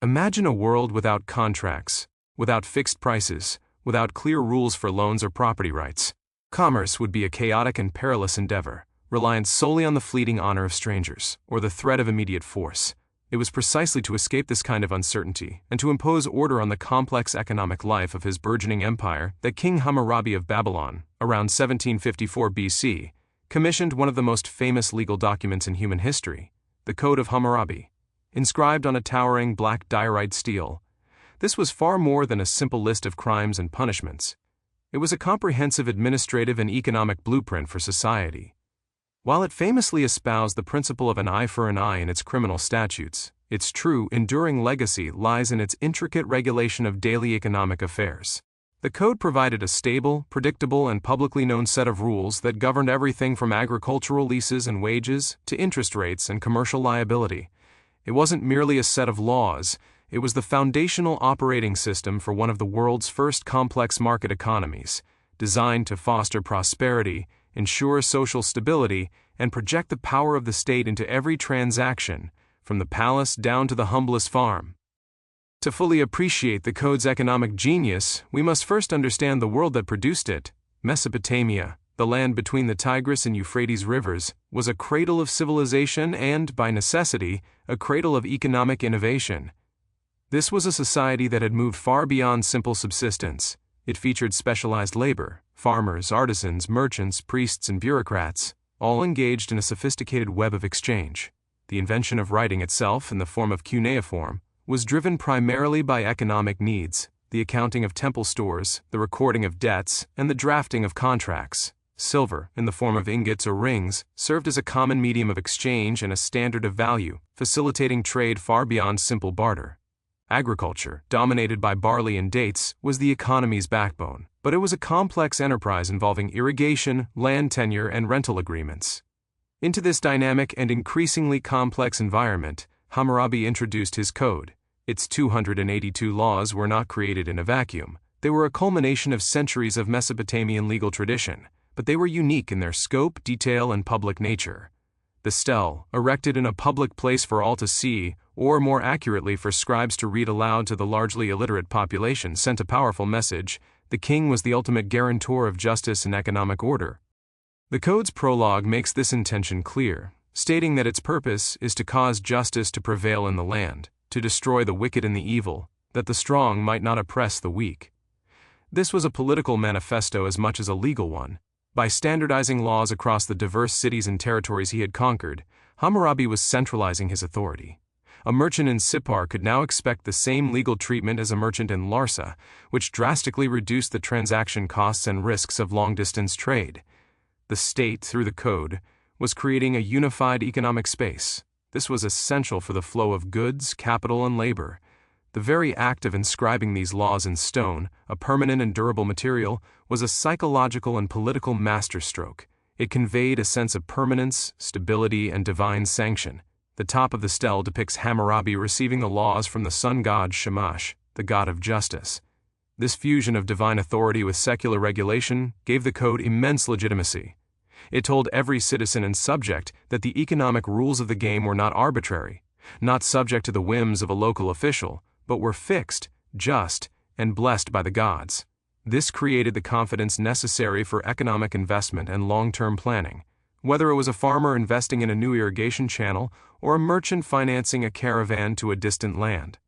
Imagine a world without contracts, without fixed prices, without clear rules for loans or property rights. Commerce would be a chaotic and perilous endeavor, reliant solely on the fleeting honor of strangers, or the threat of immediate force. It was precisely to escape this kind of uncertainty and to impose order on the complex economic life of his burgeoning empire that King Hammurabi of Babylon, around 1754 BC, commissioned one of the most famous legal documents in human history, the Code of Hammurabi, inscribed on a towering black diorite stele. This was far more than a simple list of crimes and punishments. It was a comprehensive administrative and economic blueprint for society. While it famously espoused the principle of an eye for an eye in its criminal statutes, its true, enduring legacy lies in its intricate regulation of daily economic affairs. The code provided a stable, predictable, and publicly known set of rules that governed everything from agricultural leases and wages to interest rates and commercial liability. It wasn't merely a set of laws, it was the foundational operating system for one of the world's first complex market economies, designed to foster prosperity, ensure social stability, and project the power of the state into every transaction, from the palace down to the humblest farm. To fully appreciate the code's economic genius, we must first understand the world that produced it. Mesopotamia, the land between the Tigris and Euphrates rivers, was a cradle of civilization and, by necessity, a cradle of economic innovation. This was a society that had moved far beyond simple subsistence. It featured specialized labor, farmers, artisans, merchants, priests, and bureaucrats, all engaged in a sophisticated web of exchange. The invention of writing itself, in the form of cuneiform, was driven primarily by economic needs, the accounting of temple stores, the recording of debts, and the drafting of contracts. Silver, in the form of ingots or rings, served as a common medium of exchange and a standard of value, facilitating trade far beyond simple barter. Agriculture, dominated by barley and dates, was the economy's backbone, but it was a complex enterprise involving irrigation, land tenure, and rental agreements. Into this dynamic and increasingly complex environment, Hammurabi introduced his code. Its 282 laws were not created in a vacuum. They were a culmination of centuries of Mesopotamian legal tradition, but they were unique in their scope, detail, and public nature. The stele, erected in a public place for all to see, or more accurately for scribes to read aloud to the largely illiterate population, sent a powerful message. The king was the ultimate guarantor of justice and economic order. The code's prologue makes this intention clear, stating that its purpose is to cause justice to prevail in the land, to destroy the wicked and the evil, that the strong might not oppress the weak. This was a political manifesto as much as a legal one. By standardizing laws across the diverse cities and territories he had conquered, Hammurabi was centralizing his authority. A merchant in Sippar could now expect the same legal treatment as a merchant in Larsa, which drastically reduced the transaction costs and risks of long-distance trade. The state, through the code, was creating a unified economic space. This was essential for the flow of goods, capital, and labor. The very act of inscribing these laws in stone, a permanent and durable material, was a psychological and political masterstroke. It conveyed a sense of permanence, stability, and divine sanction. The top of the stele depicts Hammurabi receiving the laws from the sun god Shamash, the god of justice. This fusion of divine authority with secular regulation gave the code immense legitimacy. It told every citizen and subject that the economic rules of the game were not arbitrary, not subject to the whims of a local official, but were fixed, just, and blessed by the gods. This created the confidence necessary for economic investment and long-term planning. Whether it was a farmer investing in a new irrigation channel or a merchant financing a caravan to a distant land.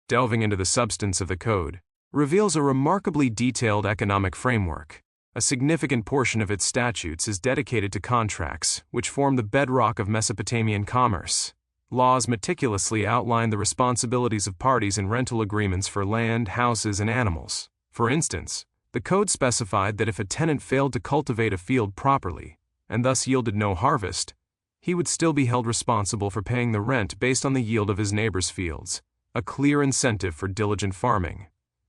Delving into the substance of the code reveals a remarkably detailed economic framework. A significant portion of its statutes is dedicated to contracts, which form the bedrock of Mesopotamian commerce. Laws meticulously outline the responsibilities of parties in rental agreements for land, houses, and animals. For instance, the code specified that if a tenant failed to cultivate a field properly, and thus yielded no harvest, he would still be held responsible for paying the rent based on the yield of his neighbor's fields, a clear incentive for diligent farming.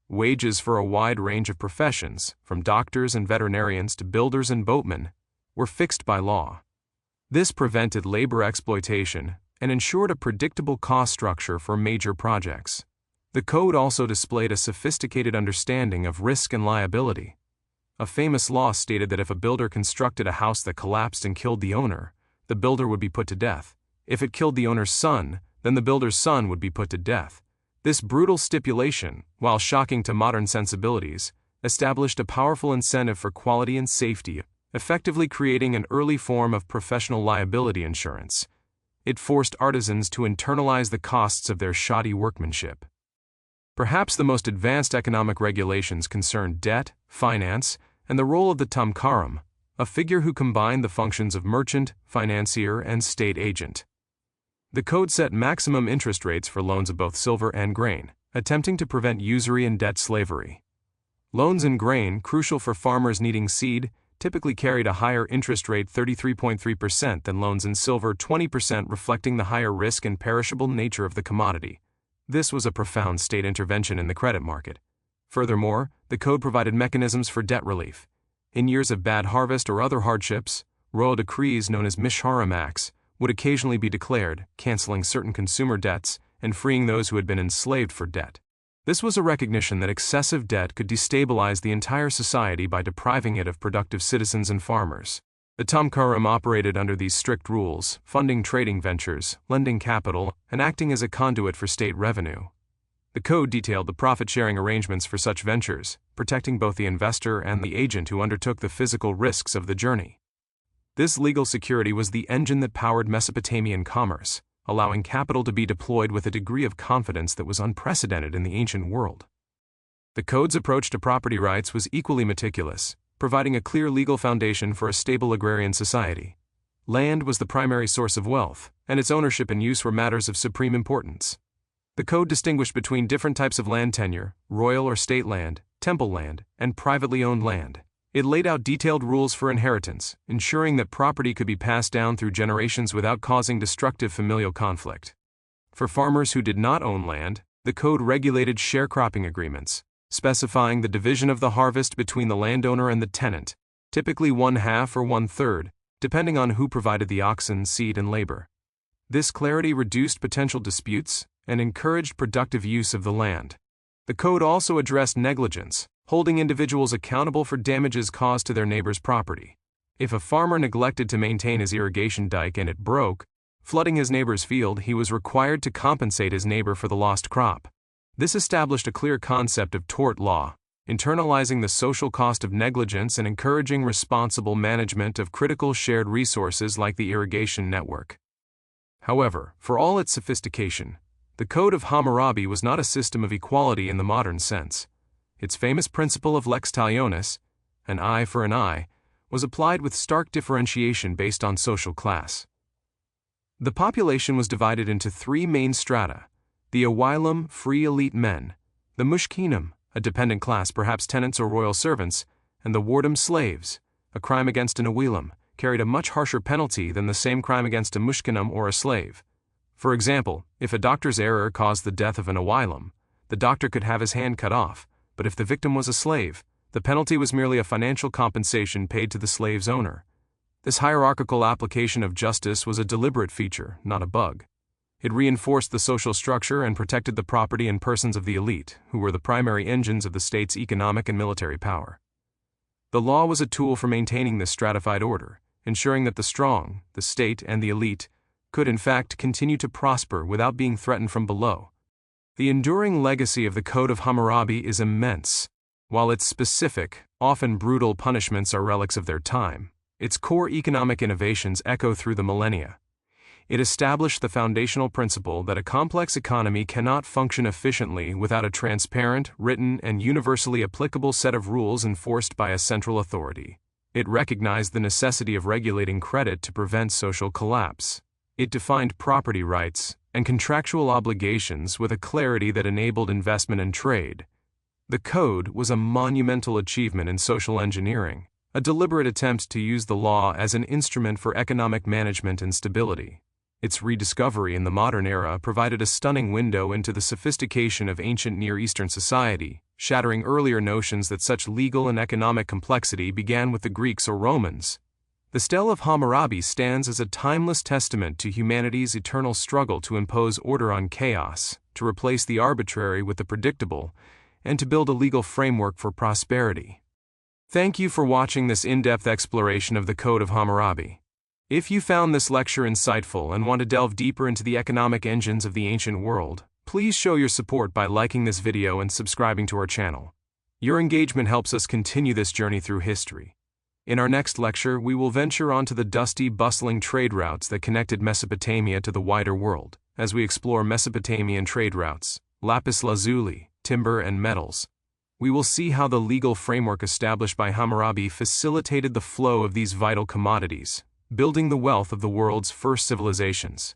Wages for a wide range of professions, from doctors and veterinarians to builders and boatmen, were fixed by law. This prevented labor exploitation and ensured a predictable cost structure for major projects. The code also displayed a sophisticated understanding of risk and liability. A famous law stated that if a builder constructed a house that collapsed and killed the owner, the builder would be put to death. If it killed the owner's son, then the builder's son would be put to death. This brutal stipulation, while shocking to modern sensibilities, established a powerful incentive for quality and safety, effectively creating an early form of professional liability insurance. It forced artisans to internalize the costs of their shoddy workmanship. Perhaps the most advanced economic regulations concerned debt, finance, and the role of the tamkaram, a figure who combined the functions of merchant, financier, and state agent. The code set maximum interest rates for loans of both silver and grain, attempting to prevent usury and debt slavery. Loans in grain, crucial for farmers needing seed, typically carried a higher interest rate 33.3% than loans in silver 20%, reflecting the higher risk and perishable nature of the commodity. This was a profound state intervention in the credit market. Furthermore, the code provided mechanisms for debt relief. In years of bad harvest or other hardships, royal decrees known as Misharam Acts would occasionally be declared, canceling certain consumer debts and freeing those who had been enslaved for debt. This was a recognition that excessive debt could destabilize the entire society by depriving it of productive citizens and farmers. The tamkaram operated under these strict rules, funding trading ventures, lending capital, and acting as a conduit for state revenue. The code detailed the profit-sharing arrangements for such ventures, protecting both the investor and the agent who undertook the physical risks of the journey. This legal security was the engine that powered Mesopotamian commerce, allowing capital to be deployed with a degree of confidence that was unprecedented in the ancient world. The code's approach to property rights was equally meticulous, providing a clear legal foundation for a stable agrarian society. Land was the primary source of wealth, and its ownership and use were matters of supreme importance. The code distinguished between different types of land tenure, royal or state land, temple land, and privately owned land. It laid out detailed rules for inheritance, ensuring that property could be passed down through generations without causing destructive familial conflict. For farmers who did not own land, the code regulated sharecropping agreements, specifying the division of the harvest between the landowner and the tenant, typically 1/2 or 1/3, depending on who provided the oxen, seed, and labor. This clarity reduced potential disputes and encouraged productive use of the land. The code also addressed negligence, holding individuals accountable for damages caused to their neighbor's property. If a farmer neglected to maintain his irrigation dike and it broke, flooding his neighbor's field, he was required to compensate his neighbor for the lost crop. This established a clear concept of tort law, internalizing the social cost of negligence and encouraging responsible management of critical shared resources like the irrigation network. However, for all its sophistication, the Code of Hammurabi was not a system of equality in the modern sense. Its famous principle of lex talionis, an eye for an eye, was applied with stark differentiation based on social class. The population was divided into three main strata: the Awilum, free elite men; the Mushkinum, a dependent class, perhaps tenants or royal servants; and the Wardum, slaves. A crime against an Awilum carried a much harsher penalty than the same crime against a Mushkinum or a slave. For example, if a doctor's error caused the death of an Awilum, the doctor could have his hand cut off, but if the victim was a slave, the penalty was merely a financial compensation paid to the slave's owner. This hierarchical application of justice was a deliberate feature, not a bug. It reinforced the social structure and protected the property and persons of the elite, who were the primary engines of the state's economic and military power. The law was a tool for maintaining this stratified order, ensuring that the strong, the state, and the elite could in fact continue to prosper without being threatened from below. The enduring legacy of the Code of Hammurabi is immense. While its specific, often brutal punishments are relics of their time, its core economic innovations echo through the millennia. It established the foundational principle that a complex economy cannot function efficiently without a transparent, written, and universally applicable set of rules enforced by a central authority. It recognized the necessity of regulating credit to prevent social collapse. It defined property rights and contractual obligations with a clarity that enabled investment and trade. The Code was a monumental achievement in social engineering, a deliberate attempt to use the law as an instrument for economic management and stability. Its rediscovery in the modern era provided a stunning window into the sophistication of ancient Near Eastern society, shattering earlier notions that such legal and economic complexity began with the Greeks or Romans. The Stele of Hammurabi stands as a timeless testament to humanity's eternal struggle to impose order on chaos, to replace the arbitrary with the predictable, and to build a legal framework for prosperity. Thank you for watching this in-depth exploration of the Code of Hammurabi. If you found this lecture insightful and want to delve deeper into the economic engines of the ancient world, Please show your support by liking this video and subscribing to our channel. Your engagement helps us continue this journey through history. In our next lecture, we will venture onto the dusty, bustling trade routes that connected Mesopotamia to the wider world, as we explore Mesopotamian trade routes, lapis lazuli, timber and metals. We will see how the legal framework established by Hammurabi facilitated the flow of these vital commodities, building the wealth of the world's first civilizations.